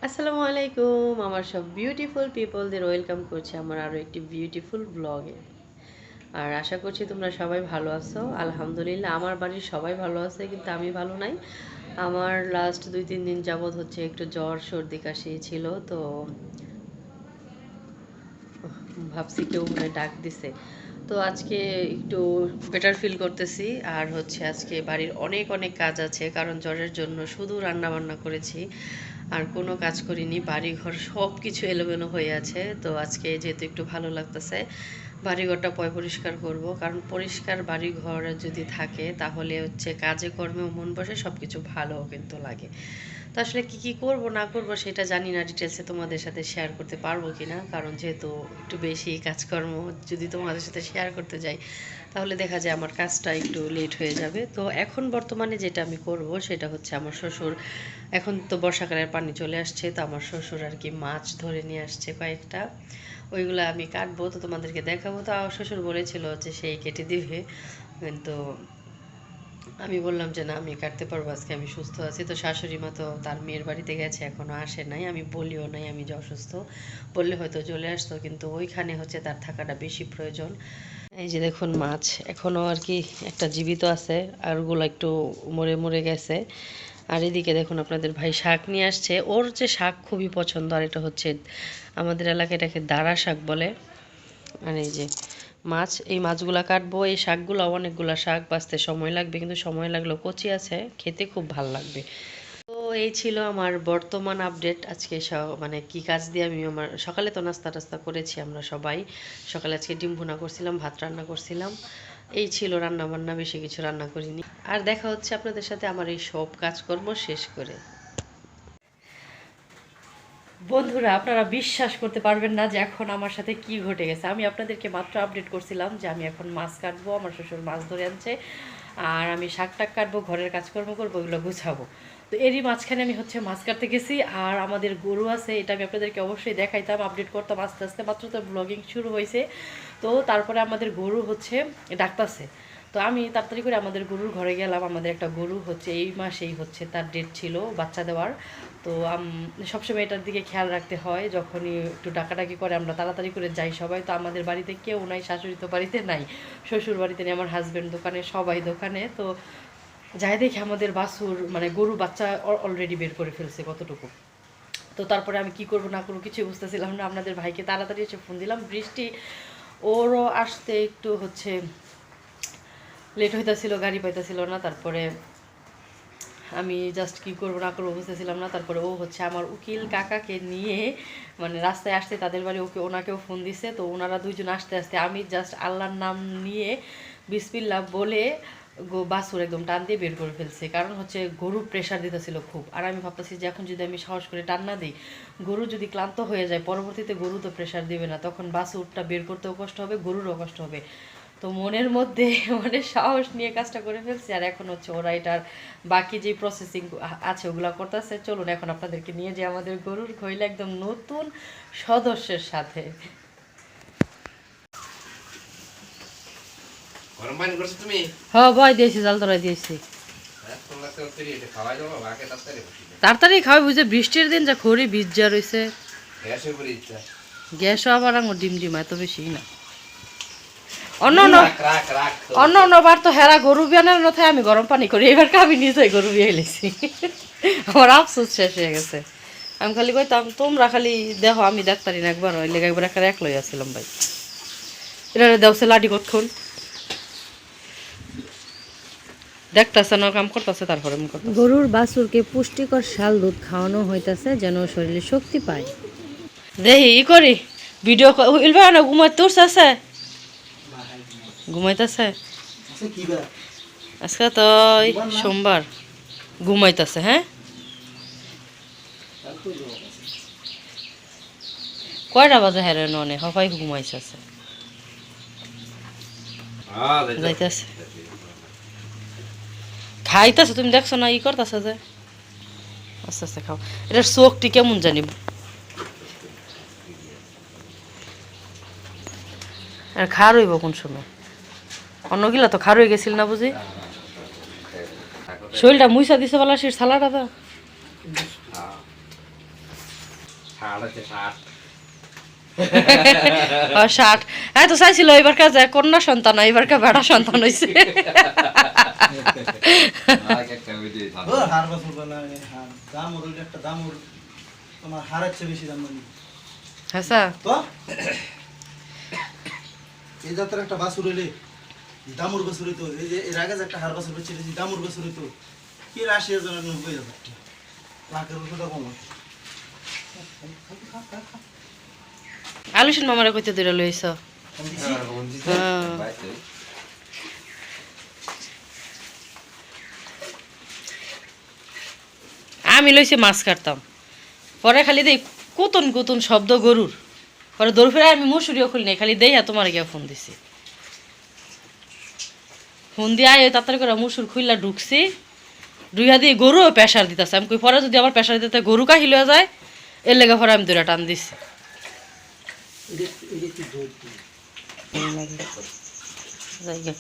আসসালামু আলাইকুম আমার সব বিউটিফুল পিপলদের ওয়েলকাম করছি আমার আরও একটি বিউটিফুল ব্লগে। আর আশা করছি তোমরা সবাই ভালো আছো। আলহামদুলিল্লাহ আমার বাড়ির সবাই ভালো আছে, কিন্তু আমি ভালো নাই। আমার লাস্ট 2-3 দিন যাবৎ হচ্ছে একটু জ্বর সর্দি কাশি ছিল, তো ভাবছি কেউ মনে ডাক দিছে। তো আজকে একটু বেটার ফিল করতেছি। আর হচ্ছে আজকে বাড়ির অনেক অনেক কাজ আছে, কারণ জ্বরের জন্য শুধু রান্না বান্না করেছি আর কোনো কাজ করিনি। বাড়িঘর সব কিছু এলোমেলো হয়ে আছে। তো আজকে যেহেতু একটু ভালো লাগতেছে, বাড়িঘরটা পরিষ্কার করব, কারণ পরিষ্কার বাড়িঘর যদি থাকে তাহলে হচ্ছে কাজে কর্মেও মন বসে, সব কিছু ভালো কিন্তু লাগে। তো আসলে কী কী করব না করব সেটা জানি না ডিটেলসে তোমাদের সাথে শেয়ার করতে পারবো কি না, কারণ যেহেতু একটু বেশি কাজকর্ম যদি তোমাদের সাথে শেয়ার করতে যাই তাহলে দেখা যায় আমার কাজটা একটু লেট হয়ে যাবে। তো এখন বর্তমানে যেটা আমি করব সেটা হচ্ছে, আমার শ্বশুর এখন তো বর্ষাকালের পানি চলে আসছে, তো আমার শ্বশুর আর কি মাছ ধরে নিয়ে আসছে কয়েকটা, ওইগুলো আমি কাটবো, তো তোমাদেরকে দেখাবো। তো আমার শ্বশুর বলেছিল যে সেই কেটে দিবে, কিন্তু আমি বললাম যে না, আমি কাটতে পারবো, আজকে আমি সুস্থ আছি। তো শাশুড়ি মা তো তার মেয়ের বাড়িতে গেছে, এখনও আসে নাই। আমি বলিও নাই আমি যে অসুস্থ, বললে হয়তো চলে আসতো, কিন্তু ওইখানে হচ্ছে তার থাকাটা বেশি প্রয়োজন। এই যে দেখুন মাছ এখনও আর কি একটা জীবিত আছে, আর ওগুলো একটু মরে মরে গেছে। আর এদিকে দেখুন আপনাদের ভাই শাক নিয়ে আসছে, ওর যে শাক খুবই পছন্দ, আর এটা হচ্ছে আমাদের এলাকায় এটাকে দাঁড়া শাক বলে। আর এই যে মাছ, এই মাছগুলা কাটবো। এই শাকগুলো অনেকগুলা শাক, বাঁচতে সময় লাগবে, কিন্তু সময় লাগলেও কচি আছে, খেতে খুব ভাল লাগবে। তো এই ছিল আমার বর্তমান আপডেট আজকে। মানে কি কাজ দিয়ে আমি, আমার সকালে তো নাস্তা টাস্তা করেছি আমরা সবাই। সকালে আজকে ডিম ভুনা করছিলাম, ভাত রান্না করছিলাম, এই ছিল রান্না বান্না, বেশি কিছু রান্না করিনি। আর দেখা হচ্ছে আপনাদের সাথে আমার এই সব কাজকর্ম শেষ করে। বন্ধুরা, আপনারা বিশ্বাস করতে পারবেন না যে এখন আমার সাথে কি ঘটে গেছে। আমি আপনাদেরকে মাত্র আপডেট করছিলাম যে আমি এখন মাছ কাটবো, আমার শ্বশুর মাছ ধরে আনছে, আর আমি শাক টাক কাটবো, ঘরের কাজকর্ম করবো, ওইগুলো গুছাবো। তো এরই মাঝখানে আমি হচ্ছে মাছ কাটতে গেছি। আর আমাদের গরু আছে, এটা আমি আপনাদেরকে অবশ্যই দেখাইতাম, আপডেট করতাম আস্তে আস্তে, মাত্র তো ব্লগিং শুরু হয়েছে। তো তারপরে আমাদের গরু হচ্ছে ডাকতাছে। তো আমি তাড়াতাড়ি করে আমাদের গরুর ঘরে গেলাম। আমাদের একটা গরু হচ্ছে এই মাসেই হচ্ছে তার ডেট ছিল বাচ্চা দেওয়ার। তো সবসময় এটার দিকে খেয়াল রাখতে হয়, যখনই একটু ডাকাডাকি করে আমরা তাড়াতাড়ি করে যাই সবাই। তো আমাদের বাড়িতে কেউ নাই, শাশুড়ি তো বাড়িতে নাই, শ্বশুর বাড়িতে নেই, আমার হাজব্যান্ড দোকানে, সবাই দোকানে। তো যাই দেখি আমাদের বাছুর মানে গরু বাচ্চা অলরেডি বের করে ফেলছে কতটুকু। তো তারপরে আমি কি করব না করবো কিছুই বুঝতেছিলাম না। আপনাদের ভাইকে তাড়াতাড়ি এসে ফোন দিলাম, বৃষ্টি ওরও আসতে একটু হচ্ছে লেট হইতেছিল, গাড়ি পাইতেছিল না। তারপরে আমি জাস্ট কি করবো না করবো বুঝতেছিলাম না। তারপরে ও হচ্ছে আমার উকিল কাকাকে নিয়ে মানে রাস্তায় আসতে তাদের বাড়ি, ওনাকেও ফোন দিছে। তো ওনারা দুইজন আসতে আসতে আমি জাস্ট আল্লাহর নাম নিয়ে বিসমিল্লাহ বলে বাছুর একদম টান দিয়ে বের করে ফেলছে, কারণ হচ্ছে গরু প্রেশার দিতেছিল খুব। আর আমি ভাবতেছি যে এখন যদি আমি সাহস করে টান না দিই, গরু যদি ক্লান্ত হয়ে যায়, পরবর্তীতে গরু তো প্রেশার দিবে না, তখন বাছুরটা বের করতেও কষ্ট হবে, গরুরও কষ্ট হবে। তো মনের মধ্যে মানে সাহস নিয়ে কাজটা করে ফেলছি। আর এখন হচ্ছে ওরা এটার বাকি যে প্রসেসিং আছে ওগুলো করতেছে। চলুন এখন আপনাদেরকে নিয়ে যে আমাদের গরুর খইলে একদম নতুন সদস্যের সাথে। গরম পানি করছো তুমি? হ্যাঁ ভয় দিয়েছি, জাল ধরাই দিয়েছি। তাড়াতাড়ি খাওয়াই, বুঝে বৃষ্টির দিন যা খড়ি বীজ যা রয়েছে, গ্যাসও আবার আঙুর ডিম ডিম এত বেশি না। অন্য অন্য অন্য অন্যবার তো হেরা গরু বিয়ানের নথায় আমি গরম পানি করি, এবার আমি নিজে গরু বিয়ে এলেছি। আমার আফসোস শেষ হয়ে গেছে। আমি খালি কইতাম তোমরা খালি দেখো, আমি দেখতারি না একবার, ওই লেগে একবার একটা এক লই আসছিলাম ভাই। এটা দেওছে লাডি কতক্ষণ দেখতেছে না, কাম করতেছে, তারপরে গরুর বাছুরকে পুষ্টিকর শাল দুধ খাওয়ানো হইতাছে যেন শরীরে শক্তি পায়। দেখি ই করি ভিডিও ইলবা না, ঘুমাইতে উঠছে, ঘুমাইতেছে আজকে তো সোমবার, ঘুমাইতেছে। হ্যাঁ কয়টা বাজে হেরে ননে সবাই ঘুমাইছে, যাইতেছে খাইতেছে, তুমি দেখছো না ই করতেছে যে আস্তে আস্তে খাও। এটার চোখটি কেমন জানি, আর খার হইব কোন সময়, অন্যগুলা তো খার হয়ে গেছিল না বুঝি। শরীরটা মুইসা দিছে বলা সে সালাটা তো 60 হ্যাঁ তো চাইছিল এবার কাজ কন্যা সন্তান এবার কা বেড়া সন্তান হইছে হার বাছুর বলা হার দাম ওর একটা দাম ওর তোমার হারের চেয়ে বেশি দাম মানে হ্যাঁ তো এই জাতের একটা বাছুর হইলে দামুর বাছুর হইতো এই যে এর আগে যে একটা হার বাছুর বেচে দামুর বাছুর হইতো কি ৮০,০০০ ৯০,০০০ লাখের উপরে কম আলুসিন মামারা কইতে দূরে লইছ আমি লইছি মাছ কাটতাম পরে খালি দেই কুতুন কুতুন শব্দ গরুর পরে দৌড় ফিরে আমি মুসুরিও খুলি নাই খালি দেই তোমার গিয়া ফোন দিছি ফোন দিয়ে আয় তাড়াতাড়ি করে মুসুর খুললা ঢুকছি ডুইয়া দিয়ে গরুও প্রেশার দিতেছে আমি কই পরে যদি আবার প্রেশার দিতে গরু কাহিল হয়ে যায় এর লেগে পরে আমি দূরে টান দিছি জায়গা